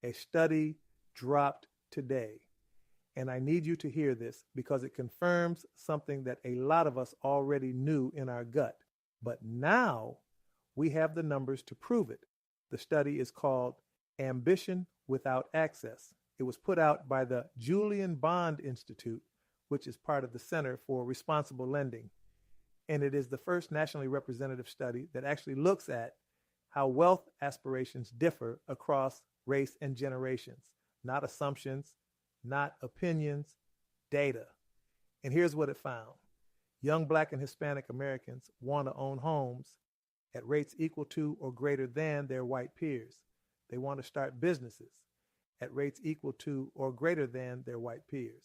A study dropped today. And I need you to hear this because it confirms something that a lot of us already knew in our gut. But now we have the numbers to prove it. The study is called Ambition Without Access. It was put out by the Julian Bond Institute, which is part of the Center for Responsible Lending. And it is the first nationally representative study that actually looks at how wealth aspirations differ across race and generations, not assumptions, not opinions, data. And here's what it found. Young Black and Hispanic Americans want to own homes at rates equal to or greater than their white peers. They want to start businesses at rates equal to or greater than their white peers.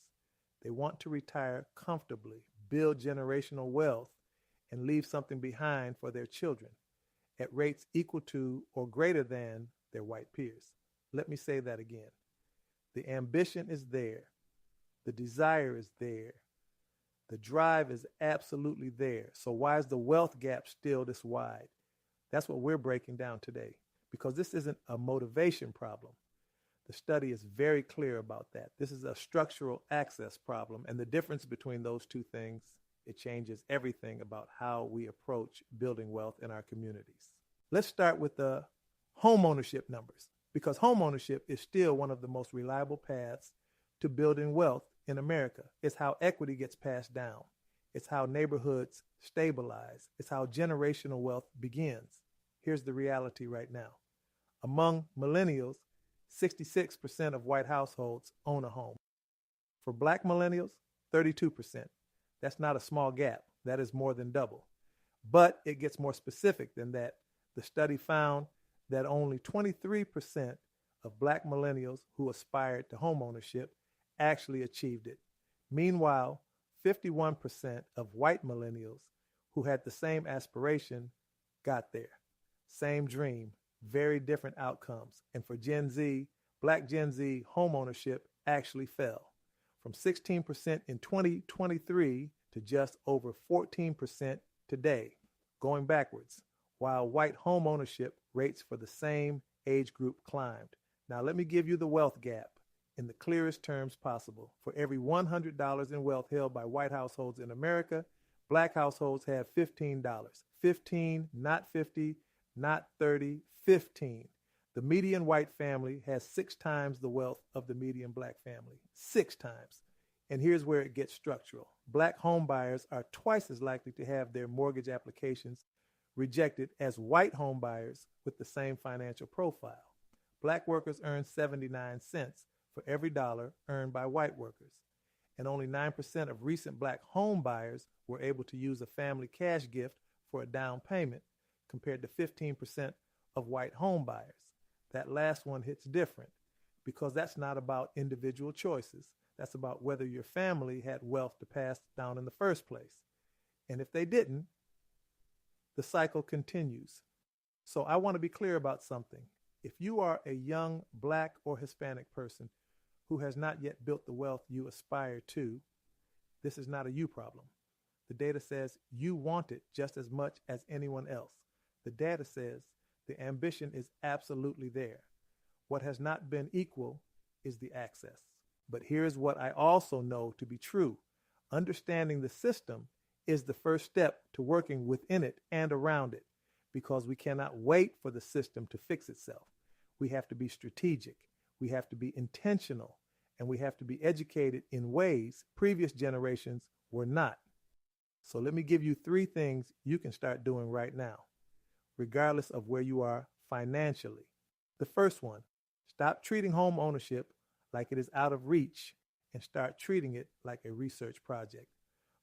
They want to retire comfortably, build generational wealth, and leave something behind for their children at rates equal to or greater than their white peers. Let me say that again. The ambition is there. The desire is there. The drive is absolutely there. So why is the wealth gap still this wide? That's what we're breaking down today, because this isn't a motivation problem. The study is very clear about that. This is a structural access problem, and the difference between those two things, it changes everything about how we approach building wealth in our communities. Let's start with the home ownership numbers, because home ownership is still one of the most reliable paths to building wealth in America. It's how equity gets passed down. It's how neighborhoods stabilize. It's how generational wealth begins. Here's the reality right now. Among millennials, 66% of white households own a home. For Black millennials, 32%. That's not a small gap. That is more than double. But it gets more specific than that. The study found that only 23% of Black millennials who aspired to home ownership actually achieved it. Meanwhile, 51% of white millennials who had the same aspiration got there. Same dream, very different outcomes. And for Gen Z, Black Gen Z home ownership actually fell from 16% in 2023 to just over 14% today, going backwards, while white home ownership rates for the same age group climbed. Now let me give you the wealth gap in the clearest terms possible. For every $100 in wealth held by white households in America, Black households have $15. 15, not 50, not 30, 15. The median white family has 6 times the wealth of the median Black family. 6 times. And here's where it gets structural. Black home buyers are twice as likely to have their mortgage applications rejected as white home buyers with the same financial profile. Black workers earn 79 cents for every dollar earned by white workers. And only 9% of recent Black home buyers were able to use a family cash gift for a down payment, compared to 15% of white home buyers. That last one hits different, because that's not about individual choices. That's about whether your family had wealth to pass down in the first place. And if they didn't, the cycle continues. So I want to be clear about something. If you are a young Black or Hispanic person who has not yet built the wealth you aspire to, this is not a you problem. The data says you want it just as much as anyone else. The data says the ambition is absolutely there. What has not been equal is the access. But here's what I also know to be true. Understanding the system is the first step to working within it and around it, because we cannot wait for the system to fix itself. We have to be strategic, we have to be intentional, and we have to be educated in ways previous generations were not. So let me give you 3 things you can start doing right now, regardless of where you are financially. The first one, stop treating home ownership like it is out of reach and start treating it like a research project.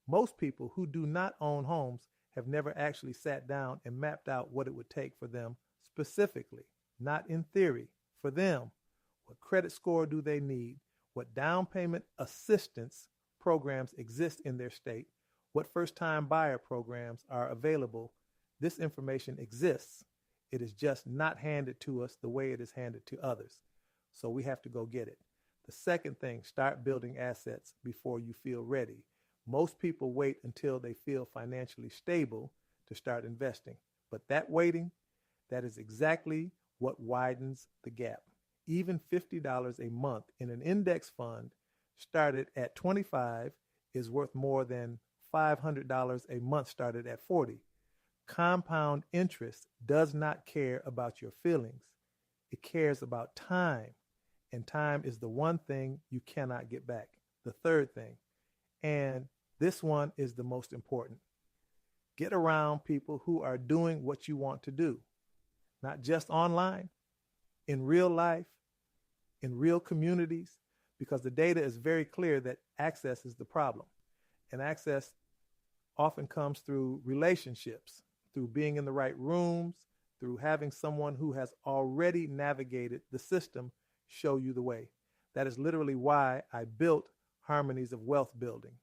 Most people who do not own homes have never actually sat down and mapped out what it would take for them specifically, not in theory, for them. What credit score do they need? What down payment assistance programs exist in their state? What first-time buyer programs are available? This information exists. It is just not handed to us the way it is handed to others. So we have to go get it. The second thing, start building assets before you feel ready. Most people wait until they feel financially stable to start investing. But that waiting, that is exactly what widens the gap. Even $50 a month in an index fund started at 25 is worth more than $500 a month started at 40. Compound interest does not care about your feelings. It cares about time. And time is the one thing you cannot get back. The third thing, and this one is the most important. Get around people who are doing what you want to do, not just online, in real life, in real communities, because the data is very clear that access is the problem. And access often comes through relationships, through being in the right rooms, through having someone who has already navigated the system show you the way. That is literally why I built Harmonies of Wealth Building,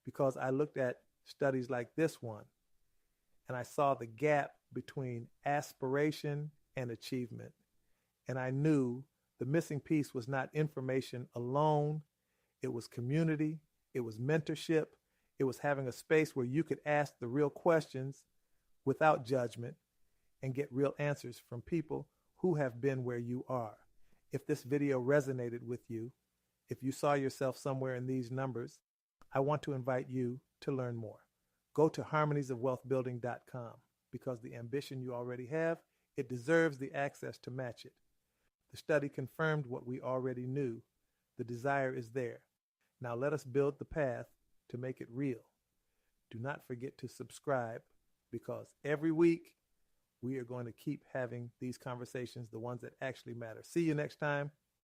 because I looked at studies like this one and I saw the gap between aspiration and achievement. And I knew the missing piece was not information alone. It was community. It was mentorship. It was having a space where you could ask the real questions without judgment and get real answers from people who have been where you are. If this video resonated with you, if you saw yourself somewhere in these numbers, I want to invite you to learn more. Go to harmoniesofwealthbuilding.com, because the ambition you already have, it deserves the access to match it. The study confirmed what we already knew. The desire is there. Now let us build the path to make it real. Do not forget to subscribe, because every week we are going to keep having these conversations, the ones that actually matter. See you next time.